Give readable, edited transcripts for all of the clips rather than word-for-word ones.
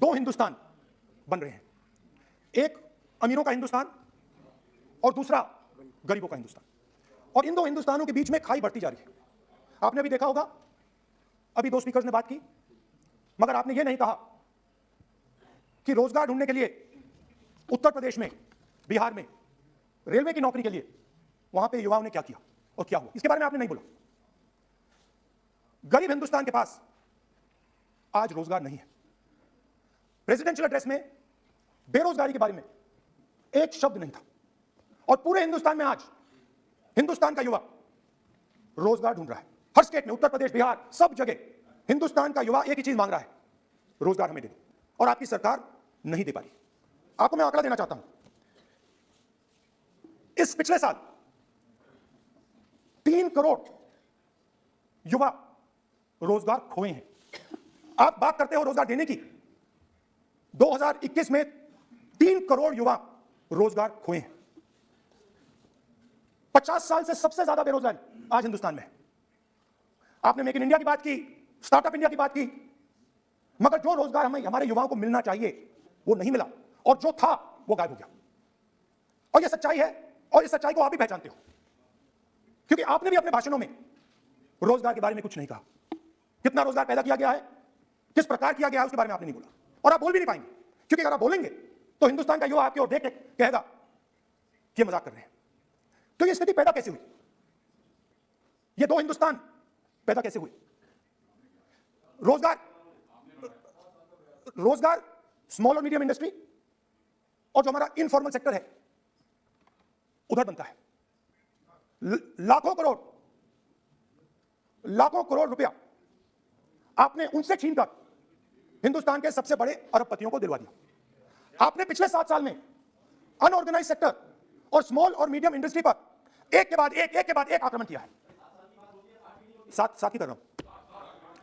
दो हिंदुस्तान बन रहे हैं, एक अमीरों का हिंदुस्तान और दूसरा गरीबों का हिंदुस्तान। और इन दो हिंदुस्तानों के बीच में खाई बढ़ती जा रही है। आपने अभी देखा होगा, अभी दो स्पीकर्स ने बात की, मगर आपने यह नहीं कहा कि रोजगार ढूंढने के लिए उत्तर प्रदेश में, बिहार में रेलवे की नौकरी के लिए वहां पे युवाओं ने क्या किया और क्या हुआ, इसके बारे में आपने नहीं बोला। गरीब हिंदुस्तान के पास आज रोजगार नहीं है। प्रेसिडेंशियल एड्रेस में बेरोजगारी के बारे में एक शब्द नहीं था, और पूरे हिंदुस्तान में आज हिंदुस्तान का युवा रोजगार ढूंढ रहा है। हर स्टेट में, उत्तर प्रदेश, बिहार, सब जगह हिंदुस्तान का युवा एक ही चीज मांग रहा है, रोजगार हमें दे दो, और आपकी सरकार नहीं दे पा रही। आपको मैं आंकड़ा देना चाहता हूं, इस पिछले साल 3 करोड़ युवा रोजगार खोए हैं। आप बात करते हो रोजगार देने की, 2021 में 3 करोड़ युवा रोजगार खोए हैं। 50 साल से सबसे ज्यादा बेरोजगारी आज हिंदुस्तान में है। आपने मेक इन इंडिया की बात की, स्टार्टअप इंडिया की बात की, मगर जो रोजगार हमें, हमारे युवाओं को मिलना चाहिए वो नहीं मिला, और जो था वो गायब हो गया। और ये सच्चाई है, और इस सच्चाई को आप भी पहचानते हो, क्योंकि आपने भी अपने भाषणों में रोजगार के बारे में कुछ नहीं कहा। कितना रोजगार पैदा किया गया है, किस प्रकार किया गया है, उसके बारे में आपने नहीं बोला, और आप बोल भी नहीं पाएंगे, क्योंकि अगर आप बोलेंगे तो हिंदुस्तान का युवा आपकी ओर देख के कहेगा कि मजाक कर रहे हैं। तो ये स्थिति पैदा कैसे हुई? ये दो हिंदुस्तान पैदा कैसे हुए? रोजगार स्मॉल और मीडियम इंडस्ट्री और जो हमारा इनफॉर्मल सेक्टर है उधर बनता है। लाखों करोड़ रुपया आपने उनसे छीनकर हिंदुस्तान के सबसे बड़े अरबपतियों को दिलवा दिया। आपने पिछले 7 साल में अनऑर्गेनाइज सेक्टर और स्मॉल और मीडियम इंडस्ट्री पर एक के बाद एक आक्रमण किया है। सात की कर रहा हूं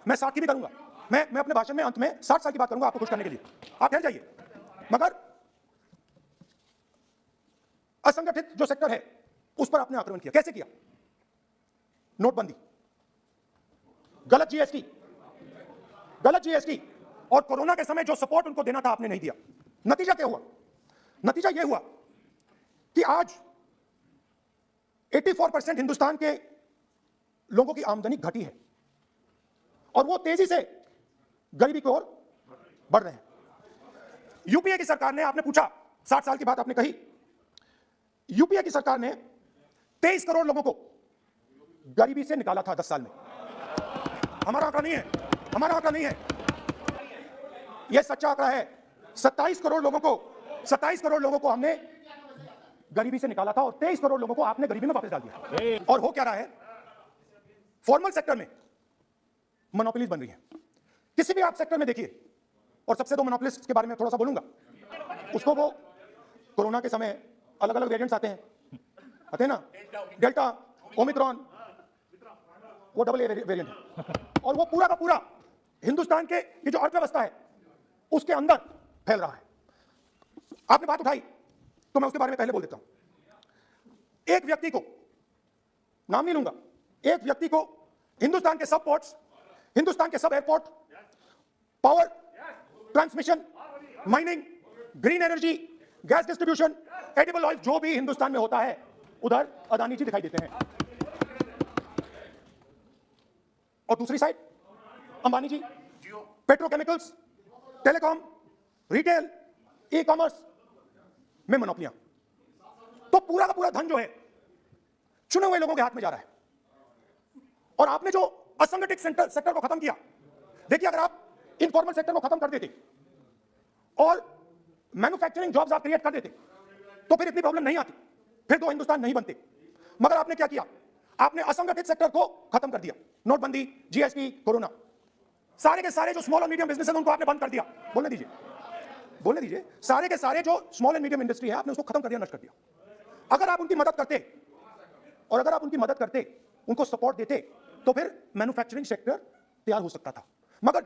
मैं, 7 की भी करूंगा मैं अपने भाषण में अंत में 60 साल की बात करूंगा आपको खुश करने के लिए, आप ठहर जाइए। मगर असंगठित जो सेक्टर है उस पर आपने आक्रमण किया। कैसे किया? नोटबंदी, गलत जीएसटी और कोरोना के समय जो सपोर्ट उनको देना था आपने नहीं दिया। नतीजा क्या हुआ? नतीजा यह हुआ कि आज 84% हिंदुस्तान के लोगों की आमदनी घटी है, और वो तेजी से गरीबी की ओर बढ़ रहे हैं। यूपीए की सरकार ने, आपने पूछा 60 साल की बात आपने कही, यूपीए की सरकार ने 23 करोड़ लोगों को गरीबी से निकाला था 10 साल में। हमारा आंकड़ा नहीं है, यह सच्चा आंकड़ा है। 27 करोड़ लोगों को हमने गरीबी से निकाला था, और 23 करोड़ लोगों को आपने गरीबी में वापस डाल दिया। और हो क्या रहा है? फॉर्मल सेक्टर में मोनोपोलीज बन रही है। किसी भी आप सेक्टर में देखिए, और सबसे दो मोनोपोलिस्ट के बारे में थोड़ा सा बोलूंगा। उसको वो कोरोना के समय अलग अलग वेरिएंट्स आते हैं ना, डेल्टा, ओमिक्रॉन, वो डबल ए वेरिएंट है, और वो पूरा का पूरा हिंदुस्तान के ये जो अर्थव्यवस्था है उसके अंदर फैल रहा है। आपने बात उठाई तो मैं उसके बारे में पहले बोल देता हूं। एक व्यक्ति को, नाम नहीं लूंगा, एक व्यक्ति को हिंदुस्तान के सब पोर्ट्स, हिंदुस्तान के सब airport, power transmission, mining, green energy, gas distribution, edible oil, जो भी हिंदुस्तान में होता है उधर अदानी जी दिखाई देते हैं। और दूसरी side Ambani ji, petrochemicals, telecom, retail, e commerce में मोनोपोलियां। तो पूरा का पूरा धन जो है चुने हुए लोगों के हाथ में जा रहा है। और आपने जो असंगठित सेक्टर को खत्म किया, देखिए अगर आप इनफॉर्मल सेक्टर को खत्म कर देते और मैन्युफैक्चरिंग जॉब्स आप क्रिएट कर देते तो फिर इतनी प्रॉब्लम नहीं आती, फिर दो हिंदुस्तान नहीं बनते। मगर आपने क्या किया? आपने असंगठित सेक्टर को खत्म कर दिया। नोटबंदी, जीएसटी, कोरोना, सारे के सारे जो स्मॉल और मीडियम बिजनेस है उनको आपने बंद कर दिया। बोलने दीजिए। सारे के सारे जो स्मॉल एंड मीडियम इंडस्ट्री है आपने उसको खत्म कर दिया, नष्ट कर दिया। अगर आप उनकी मदद करते, उनको सपोर्ट देते, तो फिर मैन्युफैक्चरिंग सेक्टर तैयार हो सकता था। मगर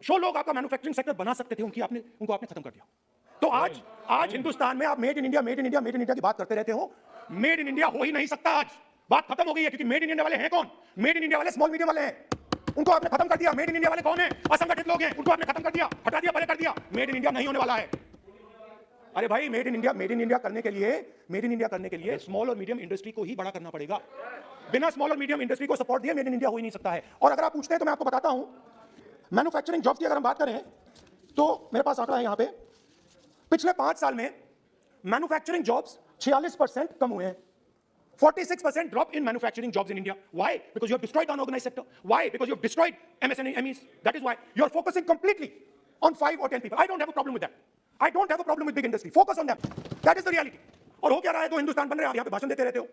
जो लोग आपका मैन्युफैक्चरिंग सेक्टर बना सकते थे उनको आपने खत्म कर दिया। तो आज हिंदुस्तान में आप मेड इन इंडिया की बात करते रहते हो। मेड इन इंडिया हो ही नहीं सकता। आज बात खत्म हो गई है, क्योंकि मेड इन इंडिया वाले हैं कौन? मेड इन इंडिया वाले स्मॉल मीडियम वाले हैं। उनको आपने खत्म कर दिया। मेड इन इंडिया वाले कौन है? असंगठित लोग हैं, उनको आपने खत्म कर दिया, हटा दिया, परे कर दिया। मेड इन इंडिया नहीं होने वाला है। अरे भाई, मेड इन इंडिया करने के लिए स्मॉल और मीडियम इंडस्ट्री को ही बड़ा करना पड़ेगा। बिना स्मॉल और मीडियम इंडस्ट्री को सपोर्ट दिए मेड इन इंडिया हो ही नहीं सकता है। और अगर आप पूछते हैं तो मैं आपको बताता हूं, मैन्युफैक्चरिंग जॉब्स की अगर हम बात करें तो मेरे पास आंकड़ा है यहां पे, पिछले 5 साल में मैन्युफैक्चरिंग जॉब्स 46% कम हुए हैं। 46% drop in manufacturing jobs in India. Why? Because you have destroyed the unorganized sector. Why? Because you have destroyed MSMEs. That is why you are focusing completely on 5 or 10 people. I don't have a problem with that. I don't have a problem with big industry. Focus on them. That is the reality. और हो क्या रहा है? 2 हिंदुस्तान बन रहे हैं, आप यहाँ पे भाषण देते रहते हो।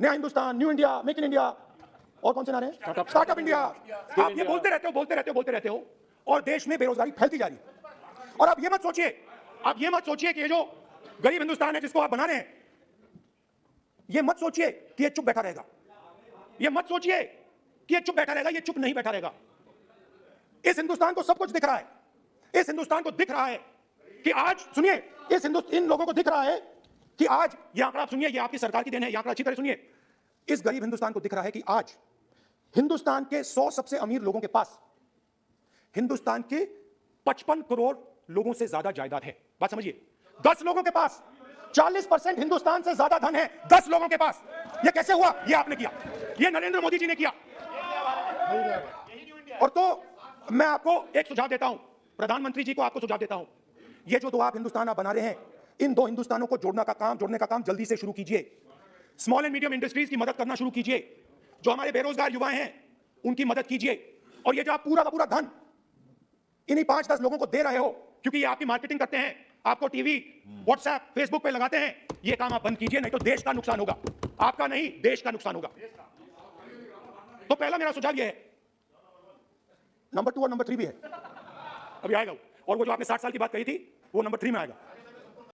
नया Hindustan, new India, make in India, और कौन से नारे हैं? Startup India. आप ये बोलते रहते हो और देश में बेरोजगारी फैलती जा रही है। और आप ये मत सोचिए कि ये जो गरीब हिंदुस्तान है जिसको आप बना रहे हैं, ये मत सोचिए कि ये चुप बैठा रहेगा। ये मत सोचिए कि ये चुप बैठा रहेगा, ये चुप नहीं बैठा रहेगा। इस हिंदुस्तान को सब कुछ दिख रहा है। इस हिंदुस्तान को दिख रहा है कि आज, सुनिए, इन लोगों को दिख रहा है कि आज, ये आंकड़ा आप सुनिए, ये आपकी सरकार की देन है, ये आंकड़ा अच्छी तरह सुनिए। इस गरीब हिंदुस्तान को दिख रहा है कि आज हिंदुस्तान के 100 सबसे अमीर लोगों के पास हिंदुस्तान के 55 करोड़ लोगों से ज्यादा जायदाद है। बात समझिए, 10 लोगों के पास 40% हिंदुस्तान से ज्यादा धन है। 10 लोगों के पास। ये कैसे हुआ? ये आपने किया, ये नरेंद्र मोदी जी ने किया। और तो मैं आपको एक सुझाव देता हूं, प्रधानमंत्री जी को आपको सुझाव देता हूं, ये जो 2 आप हिंदुस्तान आप बना रहे हैं, इन 2 हिंदुस्तानों को जोड़ने का काम जल्दी से शुरू कीजिए। स्मॉल एंड मीडियम इंडस्ट्रीज की मदद करना शुरू कीजिए। जो हमारे बेरोजगार युवा हैं उनकी मदद कीजिए। और ये जो आप पूरा का पूरा धन इन्हीं 5-10 लोगों को दे रहे हो, क्योंकि ये आपकी मार्केटिंग करते हैं, आपको टीवी, व्हाट्सएप, फेसबुक पे लगाते हैं, ये काम आप बंद कीजिए, नहीं तो देश का नुकसान होगा। आपका नहीं, देश का नुकसान होगा। तो पहला मेरा सुझाव ये है। नंबर 2 और नंबर 3 भी है, अभी आएगा वो। और वो जो आपने 60 साल की बात कही थी, वो नंबर 3 में आएगा।